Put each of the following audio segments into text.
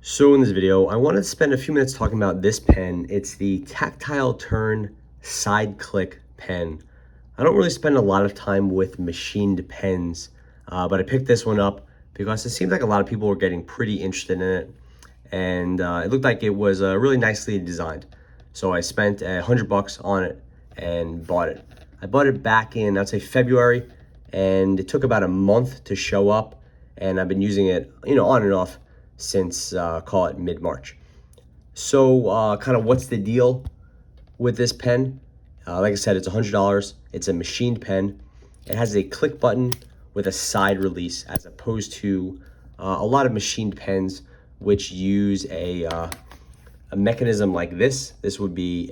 So in this video, I wanted to spend a few minutes talking about this pen. It's the Tactile Turn Side Click pen. I don't really spend a lot of time with machined pens, but I picked this one up because it seemed like a lot of people were getting pretty interested in it, and it looked like it was really nicely designed. So I spent $100 on it and bought it. I bought it back in, I'd say February, and it took about a month to show up, and I've been using it, on and off since call it mid-March. So kind of what's the deal with this pen? Like I said, it's $100. It's a machined pen. It has a click button with a side release, as opposed to a lot of machined pens which use a mechanism like this. This would be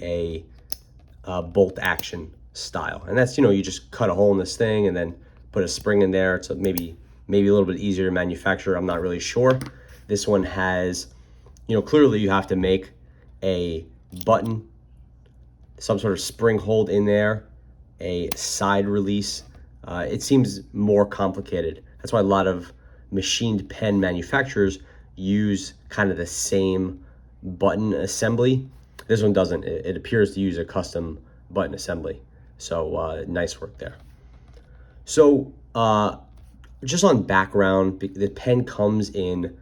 a bolt action style, and that's, you just cut a hole in this thing and then put a spring in there. It's maybe a little bit easier to manufacture. I'm not really sure. This one has, clearly you have to make a button, some sort of spring hold in there, a side release. It seems more complicated. That's why a lot of machined pen manufacturers use kind of the same button assembly. This one doesn't. It appears to use a custom button assembly. So nice work there. So just on background, the pen comes in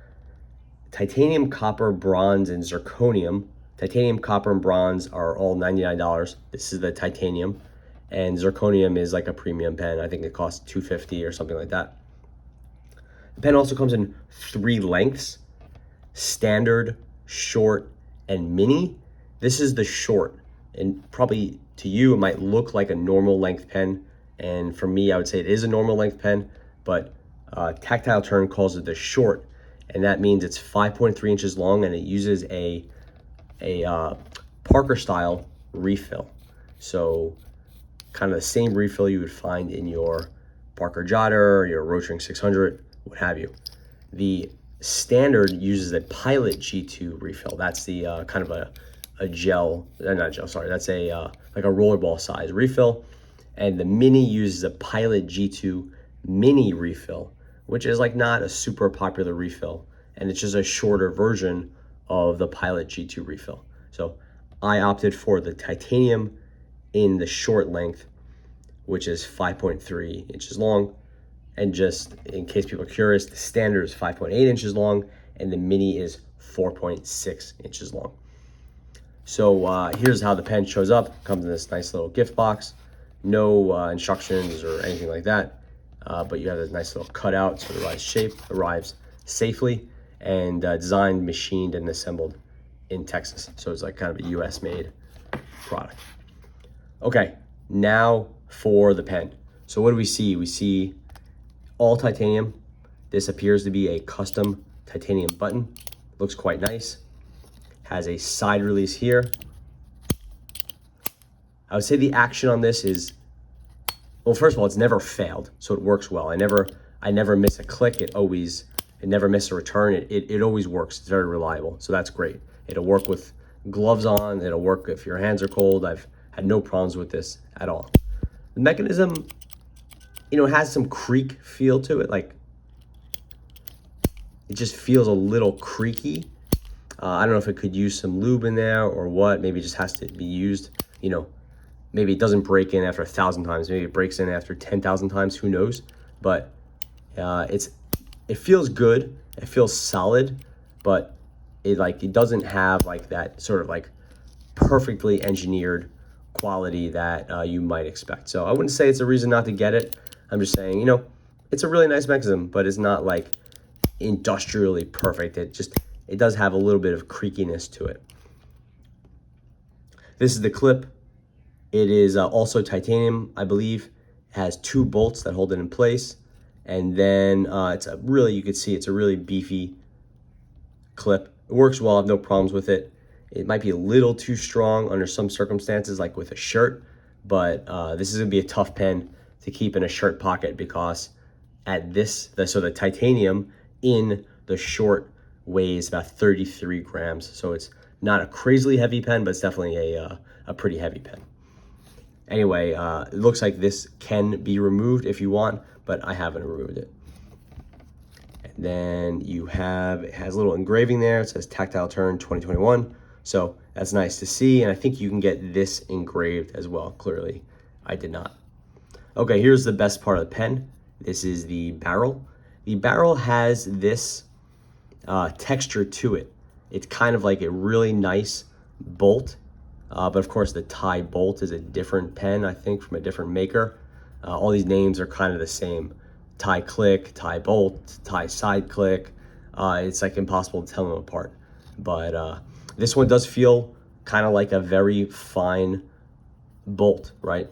titanium, copper, bronze, and zirconium. Titanium, copper, and bronze are all $99. This is the titanium, and zirconium is like a premium pen. I think it costs $250 or something like that. The pen also comes in 3 lengths: standard, short, and mini. This is the short, and probably to you it might look like a normal length pen, and for me I would say it is a normal length pen, but Tactile Turn calls it the short, and that means it's 5.3 inches long, and it uses a Parker style refill. So kind of the same refill you would find in your Parker Jotter, your Rotring 600, what have you. The standard uses a Pilot G2 refill. That's the kind of a gel, not gel, sorry, that's a like a rollerball size refill. And the mini uses a Pilot G2 mini refill, which is like not a super popular refill, and it's just a shorter version of the Pilot G2 refill. So I opted for the titanium in the short length, which is 5.3 inches long. And just in case people are curious, the standard is 5.8 inches long, and the mini is 4.6 inches long. So here's how the pen shows up. Comes in this nice little gift box. No instructions or anything like that. But you have this nice little cutout, so the arrives safely, and designed, machined, and assembled in Texas. So it's like kind of a US made product. Okay, now for the pen. So what do we see? We see all titanium. This appears to be a custom titanium button. Looks quite nice. Has a side release here. I would say the action on this is, well, first of all, it's never failed, so it works well. I never miss a click. It never miss a return. It always works. It's very reliable, so that's great. It'll work with gloves on. It'll work if your hands are cold. I've had no problems with this at all. The mechanism, it has some creak feel to it. Like, it just feels a little creaky. I don't know if it could use some lube in there or what. Maybe it just has to be used, maybe it doesn't break in after 1,000 times. Maybe it breaks in after 10,000 times. Who knows? But it feels good. It feels solid, but it doesn't have like that sort of like perfectly engineered quality that you might expect. So I wouldn't say it's a reason not to get it. I'm just saying, it's a really nice mechanism, but it's not like industrially perfect. It does have a little bit of creakiness to it. This is the clip. It is also titanium, I believe. It has 2 bolts that hold it in place. And then you could see it's a really beefy clip. It works well, I have no problems with it. It might be a little too strong under some circumstances, like with a shirt, but this is gonna be a tough pen to keep in a shirt pocket, because the titanium in the short weighs about 33 grams. So it's not a crazily heavy pen, but it's definitely a pretty heavy pen. Anyway, it looks like this can be removed if you want, but I haven't removed it. And Then you have, it has a little engraving there. It says Tactile Turn 2021. So that's nice to see. And I think you can get this engraved as well. Clearly, I did not. Okay, here's the best part of the pen. This is the barrel. The barrel has this texture to it. It's kind of like a really nice bolt, but of course the Ti Bolt is a different pen, I think, from a different maker. All these names are kind of the same. Ti Click, Ti Bolt, Ti Side Click. It's like impossible to tell them apart. But this one does feel kind of like a very fine bolt, right?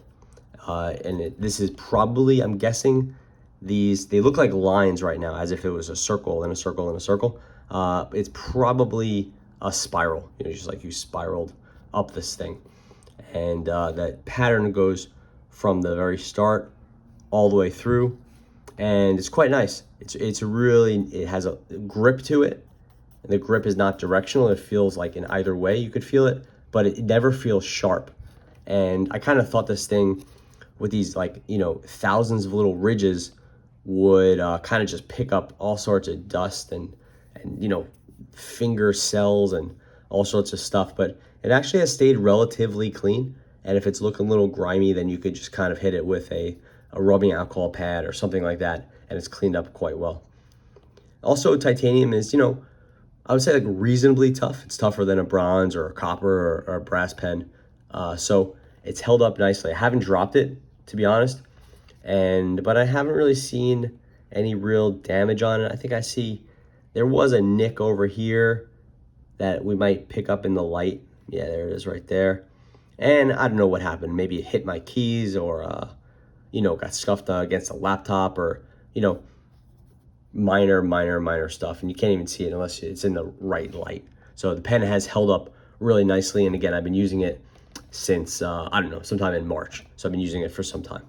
This is probably, I'm guessing, they look like lines right now, as if it was a circle and a circle and a circle. It's probably a spiral, just like you spiraled up this thing. And that pattern goes from the very start all the way through, and it's quite nice. It's really, it has a grip to it, and the grip is not directional. It feels like in either way you could feel it, but it never feels sharp. And I kind of thought this thing with these thousands of little ridges would kind of just pick up all sorts of dust and finger cells and all sorts of stuff, but it actually has stayed relatively clean. And if it's looking a little grimy, then you could just kind of hit it with a rubbing alcohol pad or something like that, and it's cleaned up quite well. Also, titanium is, I would say like reasonably tough. It's tougher than a bronze or a copper or a brass pen. So it's held up nicely. I haven't dropped it, to be honest, but I haven't really seen any real damage on it. I think I see there was a nick over here that we might pick up in the light. Yeah, there it is right there. And I don't know what happened. Maybe it hit my keys or, got scuffed against a laptop or, minor stuff. And you can't even see it unless it's in the right light. So the pen has held up really nicely. And again, I've been using it since, I don't know, sometime in March. So I've been using it for some time.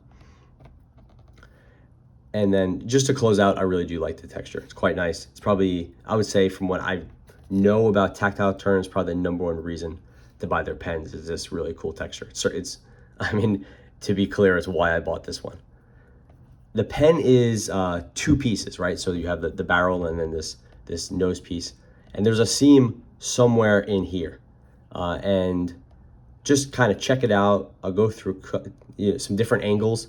And then just to close out, I really do like the texture. It's quite nice. It's probably, I would say, from what I know about Tactile Turns, probably the number one reason to buy their pens is this really cool texture. To be clear, it's why I bought this one. The pen is two pieces, right? So you have the barrel and then this nose piece. And there's a seam somewhere in here. And just kind of check it out. I'll go through some different angles.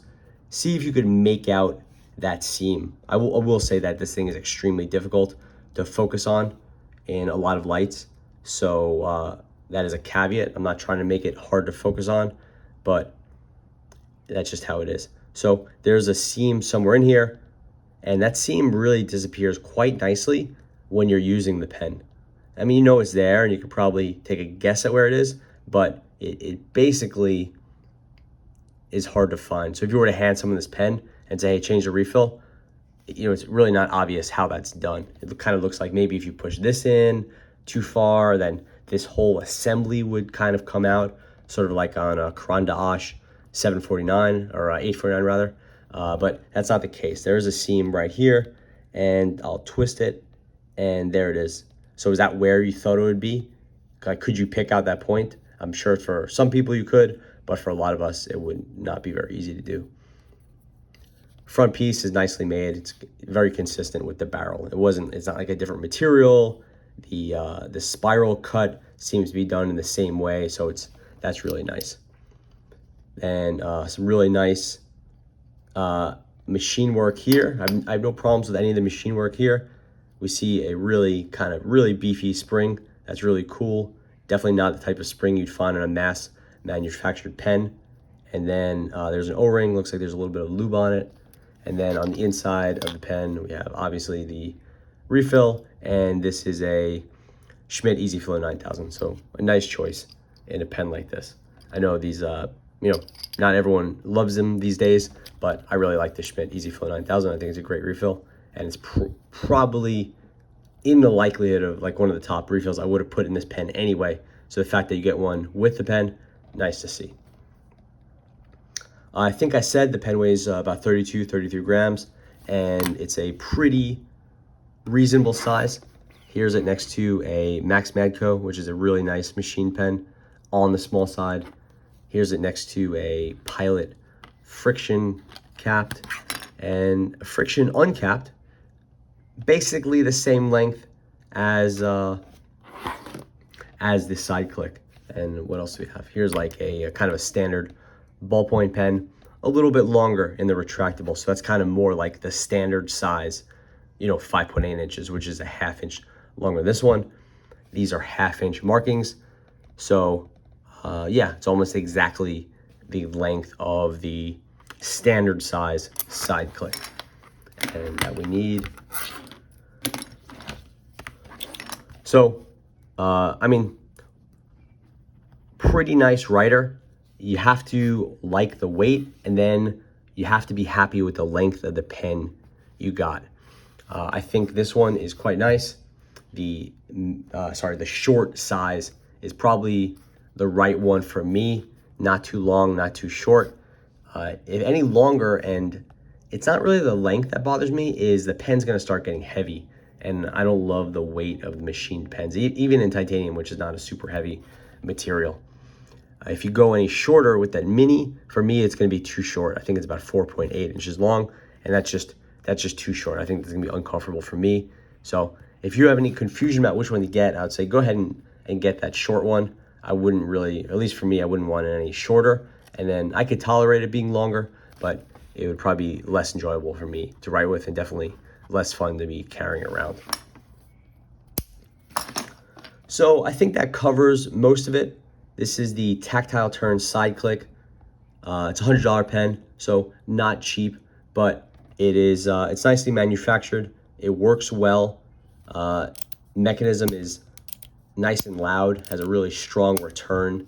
See if you could make out that seam. I will say that this thing is extremely difficult to focus on in a lot of lights. So that is a caveat. I'm not trying to make it hard to focus on, but that's just how it is. So there's a seam somewhere in here, and that seam really disappears quite nicely when you're using the pen. I mean, it's there, and you could probably take a guess at where it is, but it basically is hard to find. So if you were to hand someone this pen and say, hey, change the refill, it's really not obvious how that's done. It kind of looks like maybe if you push this in too far, then this whole assembly would kind of come out, sort of like on a Caran d'Ache 749 or 849 rather. But that's not the case. There is a seam right here, and I'll twist it, and there it is. So is that where you thought it would be? Could you pick out that point? I'm sure for some people you could, but for a lot of us, it would not be very easy to do. Front piece is nicely made. It's very consistent with the barrel. It's not like a different material. The spiral cut seems to be done in the same way, so that's really nice. And some really nice machine work here. I have no problems with any of the machine work here. We see a really beefy spring. That's really cool. Definitely not the type of spring you'd find on a mass manufactured pen. And then there's an O-ring. Looks like there's a little bit of lube on it. And then on the inside of the pen, we have obviously the refill, and this is a Schmidt EasyFlow 9000. So a nice choice in a pen like this. I know these, not everyone loves them these days, but I really like the Schmidt EasyFlow 9000. I think it's a great refill, and it's probably in the likelihood of like one of the top refills I would have put in this pen anyway. So the fact that you get one with the pen, nice to see. I think I said the pen weighs about 33 grams, and it's a pretty reasonable size. Here's it next to a Max Madco, which is a really nice machine pen on the small side. Here's it next to a Pilot friction capped and a friction uncapped basically the same length as the side click. And what else do we have? Here's like a kind of a standard ballpoint pen, a little bit longer in the retractable. So that's kind of more like the standard size, 5.8 inches, which is a ½ inch longer. This one, these are ½ inch markings. So yeah, it's almost exactly the length of the standard size side click. And that we need. So, I mean, pretty nice writer. You have to like the weight, and then you have to be happy with the length of the pen you got. I think this one is quite nice. The short size is probably the right one for me. Not too long, not too short. If any longer, and it's not really the length that bothers me, is the pen's gonna start getting heavy. And I don't love the weight of the machined pens, even in titanium, which is not a super heavy material. If you go any shorter with that mini, for me, it's gonna be too short. I think it's about 4.8 inches long, and that's just too short. I think it's gonna be uncomfortable for me. So if you have any confusion about which one to get, I would say go ahead and get that short one. I wouldn't really, at least for me, I wouldn't want it any shorter. And then I could tolerate it being longer, but it would probably be less enjoyable for me to write with, and definitely less fun to be carrying around. So I think that covers most of it. This is the Tactile Turn Side Click. It's a $100 pen, so not cheap, but it is. It's nicely manufactured. It works well. Mechanism is nice and loud. Has a really strong return.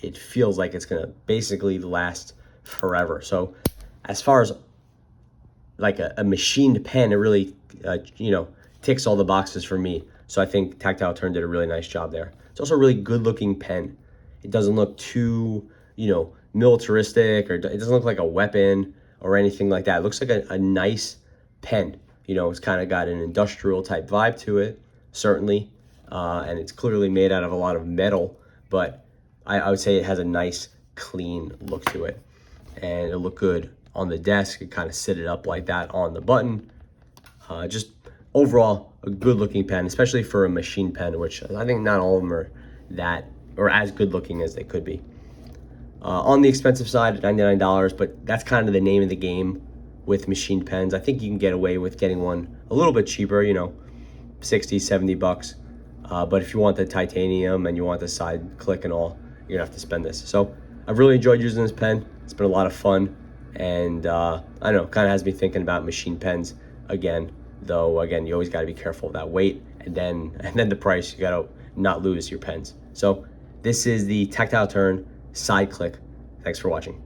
It feels like it's gonna basically last forever. So, as far as like a machined pen, it really ticks all the boxes for me. So I think Tactile Turn did a really nice job there. It's also a really good looking pen. It doesn't look too militaristic, or it doesn't look like a weapon or anything like that. It looks like a nice pen. It's kind of got an industrial type vibe to it, certainly, and it's clearly made out of a lot of metal, but I would say it has a nice clean look to it, and it'll look good on the desk. You kind of sit it up like that on the button. Just overall a good looking pen, especially for a machine pen, which I think not all of them are that or as good looking as they could be. On the expensive side, $99, but that's kind of the name of the game with machined pens. I think you can get away with getting one a little bit cheaper, 60, 70 bucks. But if you want the titanium and you want the side click and all, you're gonna have to spend this. So I've really enjoyed using this pen. It's been a lot of fun, and I don't know, kind of has me thinking about machine pens again. Though again, you always got to be careful of that weight, and then the price. You got to not lose your pens. So this is the Tactile Turn Side Click. Thanks for watching.